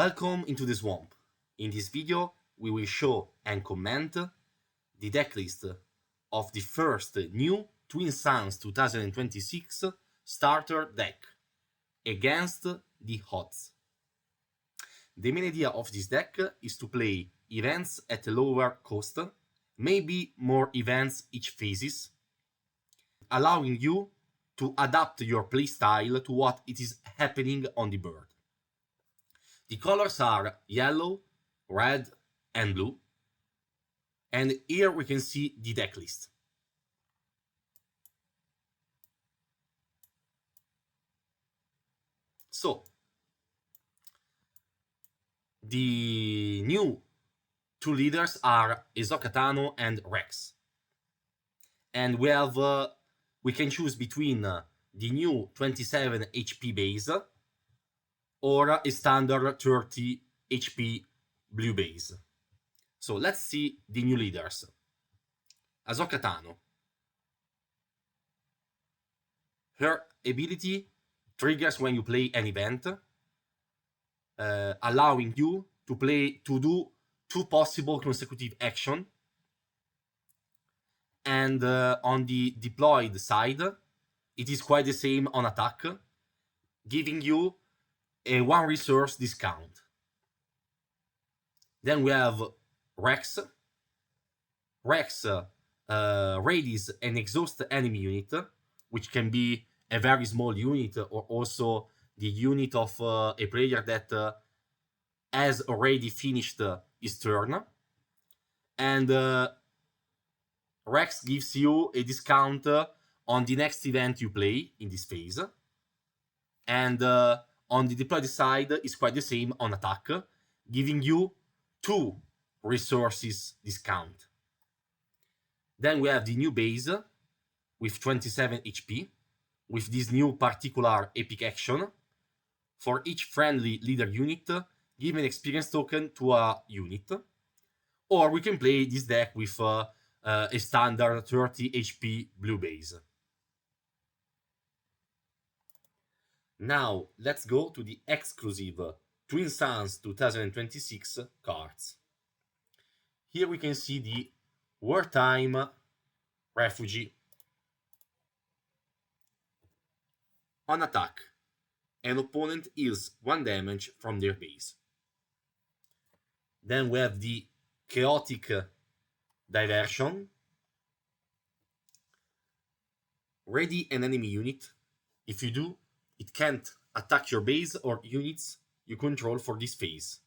Welcome into the swamp. In this video, we will show and comment the decklist of the first new Twin Suns 2026 starter deck against the odds. The main idea of this deck is to play events at a lower cost, maybe more events each phases, allowing you to adapt your playstyle to what it is happening on the board. The colors are yellow, red, and blue. And here we can see the deck list. So, the new two leaders are Hisoka Tano and Rex. And we can choose between the new 27 HP base or a standard 30 HP blue base. So let's see the new leaders. Hisoka Tano. Her ability triggers when you play an event, allowing you to do two possible consecutive actions. And on the deployed side, it is quite the same on attack, giving you a 1 resource discount. Then we have Rex. Rex raises an exhaust enemy unit, which can be a very small unit or also the unit of a player that has already finished his turn. And Rex gives you a discount on the next event you play in this phase. And on the deployed side is quite the same on attack, giving you 2 resources discount. Then we have the new base with 27 HP, with this new particular epic action. For each friendly leader unit, give an experience token to a unit. Or we can play this deck with a standard 30 HP blue base. Now, let's go to the exclusive Twin Suns 2026 cards. Here we can see the Wartime Refugee. On attack, an opponent heals 1 damage from their base. Then we have the Chaotic Diversion. Ready an enemy unit. If you do, it can't attack your base or units you control for this phase.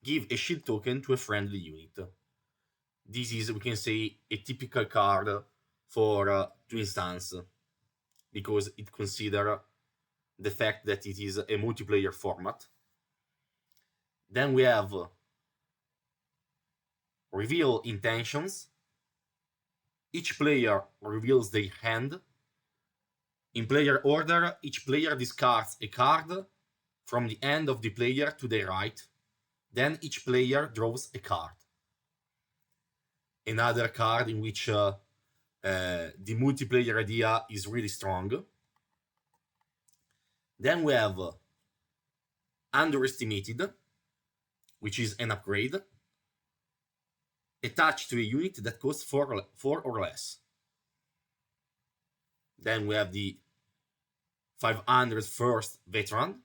Give a shield token to a friendly unit. This is, we can say, a typical card for Twin Suns, because it considers the fact that it is a multiplayer format. Then we have Reveal Intentions. Each player reveals their hand. In player order, each player discards a card from the hand of the player to the right. Then each player draws a card. Another card in which the multiplayer idea is really strong. Then we have Underestimated, which is an upgrade attached to a unit that costs 4 or less. Then we have the 501st Veteran.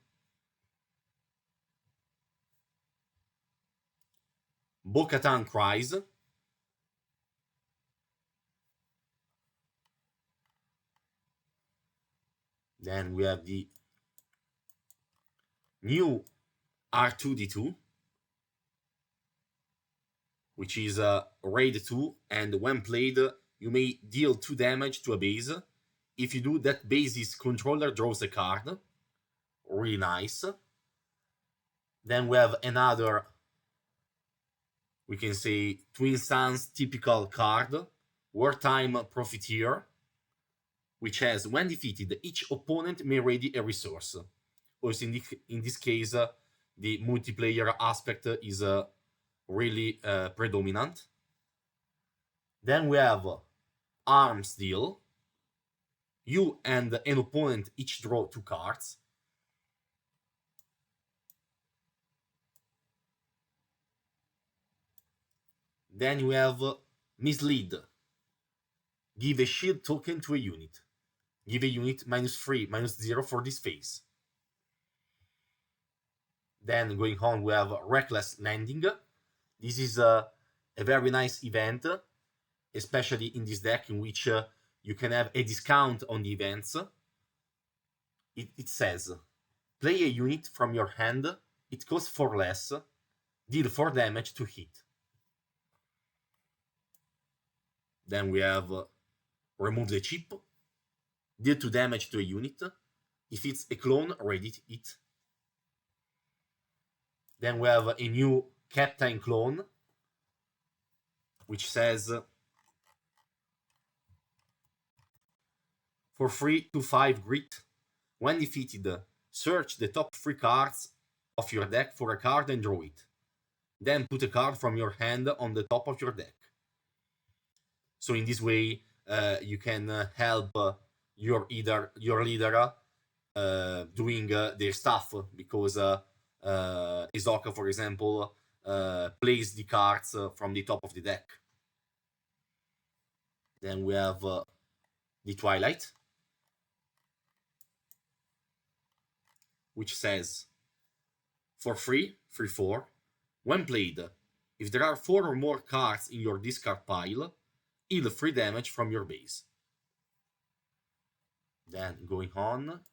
Bo-Katan Cries. Then we have the new R2-D2, which is Raid 2, and when played, you may deal 2 damage to a base. If you do, that base's controller draws a card. Really nice. Then we have another, we can say, Twin Suns typical card, Wartime Profiteer, which has, when defeated, each opponent may ready a resource. Also, in this case, the multiplayer aspect is really predominant. Then we have Arms Deal. You and an opponent each draw 2 cards. Then we have Mislead. Give a shield token to a unit. Give a unit -3, -0 for this phase. Then going on, we have Reckless Landing. This is a very nice event, especially in this deck in which you can have a discount on the events. It says, play a unit from your hand, it costs 4 less, deal 4 damage to hit. Then we have remove the chip, deal 2 damage to a unit. If it's a clone, ready it. Then we have a new Captain clone, which says, for 3/5 grit, when defeated, search the top 3 cards of your deck for a card and draw it. Then put a card from your hand on the top of your deck. So in this way, you can help your leader doing their stuff, because Isoka, for example, plays the cards from the top of the deck. Then we have the Twilight, which says, for 3/4, when played, if there are 4 or more cards in your discard pile, heal 3 damage from your base. Then going on,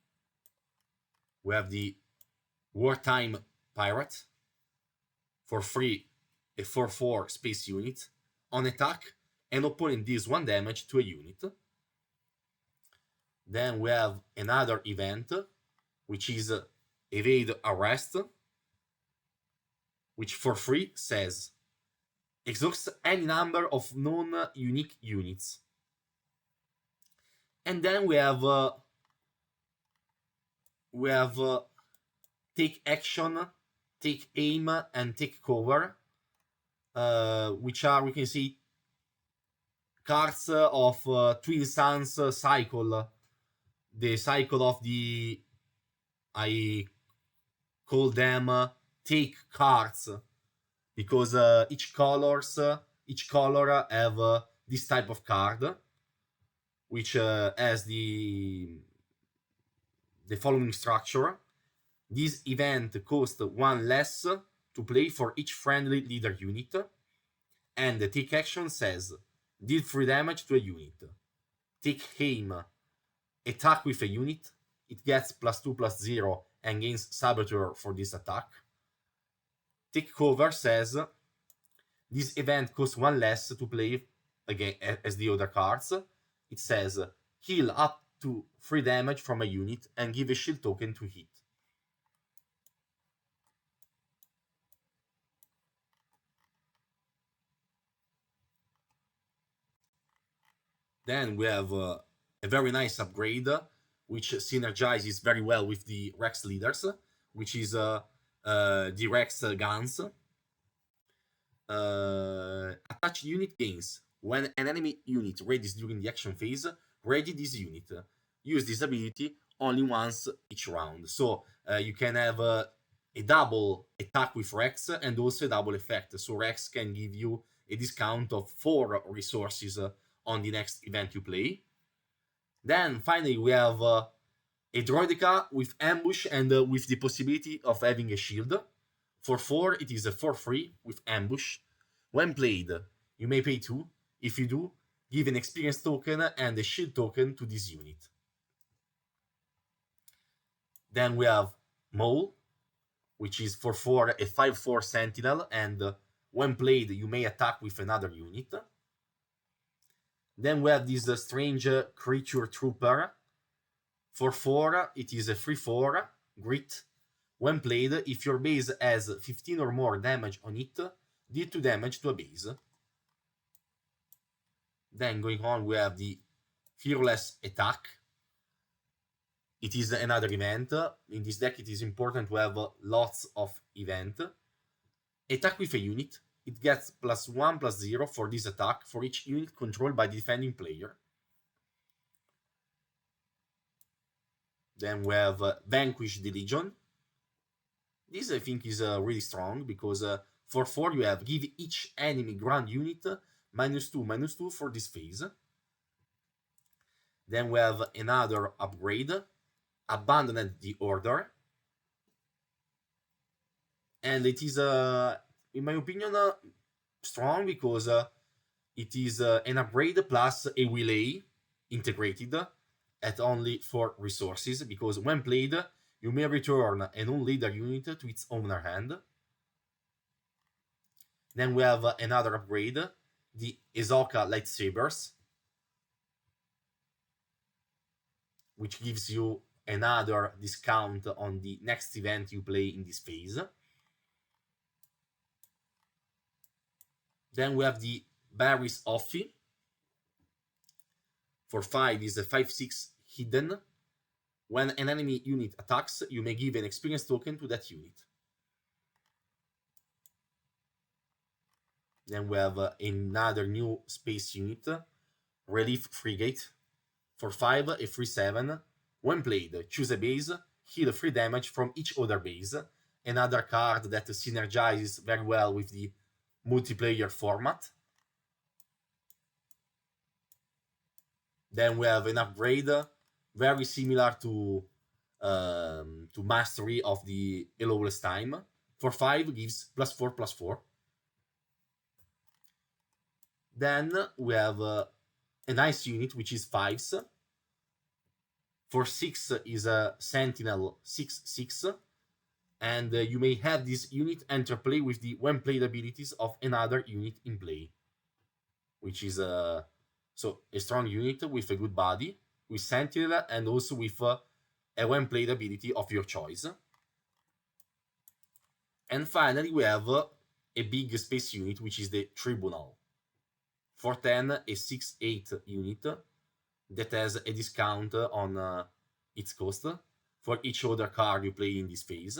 we have the Wartime Pirate. For 3, a 4/4 space unit. On attack, an opponent deals 1 damage to a unit. Then we have another event, which is Evade Arrest, which for 3 says, exhaust any number of non-unique units. And then we have Take Action, Take Aim, and Take Cover, which are, we can see, cards of Twin Suns cycle. The cycle of the, I call them take cards, because each color have this type of card, which has the following structure. This event costs 1 less to play for each friendly leader unit, and the take action says, deal 3 damage to a unit. Take aim, attack with a unit, it gets +2/+0 and gains Saboteur for this attack. Take cover says, this event costs 1 less to play again as the other cards. It says, heal up to 3 damage from a unit and give a shield token to hit. Then we have a very nice upgrade, which synergizes very well with the Rex leaders, which is the Rex guns. Attach unit gains. When an enemy unit readies during the action phase, ready this unit. Use this ability only once each round. So you can have a double attack with Rex and also a double effect. So Rex can give you a discount of 4 resources on the next event you play. Then finally we have a Droidica with Ambush and with the possibility of having a shield. For 4, it is a 4/3 with Ambush. When played, you may pay 2. If you do, give an experience token and a shield token to this unit. Then we have Mole, which is for 4, a 5/4 Sentinel, and when played, you may attack with another unit. Then we have this strange Creature Trooper. For 4, it is a 3/4 Grit. When played, if your base has 15 or more damage on it, deal 2 damage to a base. Then going on, we have the Fearless Attack. It is another event. In this deck, it is important to have lots of events. Attack with a unit. It gets +1/+0 for this attack for each unit controlled by the defending player. Then we have Vanquish the Legion. This I think is really strong, because For 4, you have give each enemy ground unit -2/-2 for this phase. Then we have another upgrade, Abandoned the Order. And it is, in my opinion, strong because it is an upgrade plus a relay integrated at only 4 resources, because when played, you may return a non-leader unit to its owner hand. Then we have another upgrade, the Ezoka Lightsabers, which gives you another discount on the next event you play in this phase. Then we have the Barry's Offie. For 5 is a 5/6 hidden. When an enemy unit attacks, you may give an experience token to that unit. Then we have another new space unit, Relief Frigate. For 5, a 3/7. When played, choose a base, heal 3 damage from each other base. Another card that synergizes very well with the multiplayer format. Then we have an upgrade very similar to Mastery of the Lowest Time. For 5, gives +4/+4. Then we have a nice unit, which is 5s. For 6 is a Sentinel 6/6. And you may have this unit enter play with the when played abilities of another unit in play, which is a strong unit with a good body, with Sentinel, and also with a when played ability of your choice. And finally, we have a big space unit, which is the Tribunal. For 10, a 6/8 unit that has a discount on its cost for each other card you play in this phase.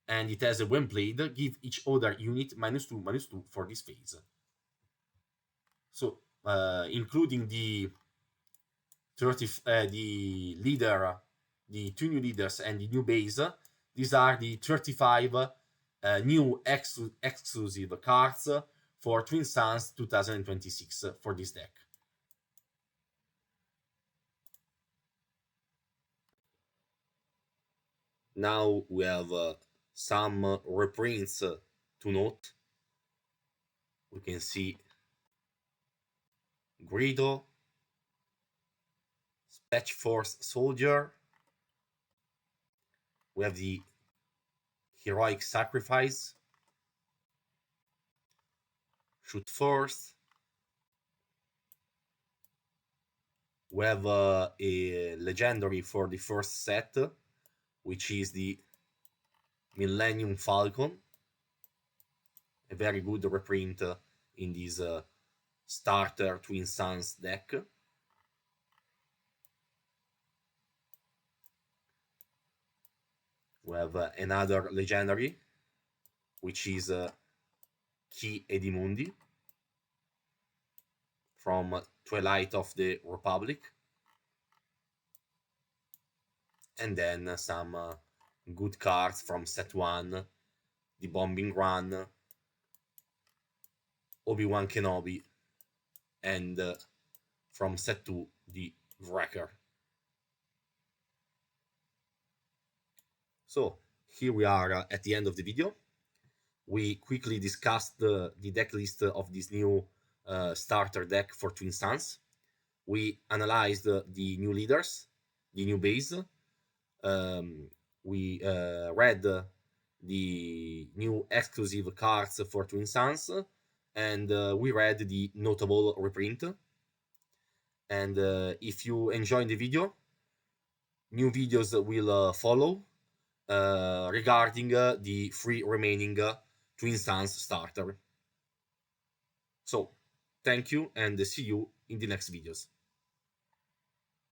And it has a when played, give each other unit -2/-2 for this phase. So, including the leader, the 2 new leaders, and the new base, these are the 35 new exclusive cards for Twin Suns 2026 for this deck. Now we have some reprints to note. We can see Greedo, Spatch Force Soldier. We have the Heroic Sacrifice, Shoot First. We have a legendary for the first set, which is the Millennium Falcon, a very good reprint in this starter Twin Suns deck. We have another legendary, which is Key Edimundi from Twilight of the Republic. And then some good cards from set 1, the Bombing Run, Obi-Wan Kenobi, and from set 2, the Wrecker. So here we are at the end of the video. We quickly discussed the deck list of this new starter deck for Twin Suns. We analyzed the new leaders, the new base. We read the new exclusive cards for Twin Suns, and we read the notable reprint. And if you enjoyed the video, new videos will follow regarding the 3 remaining Twin Suns starter. So, thank you, and see you in the next videos.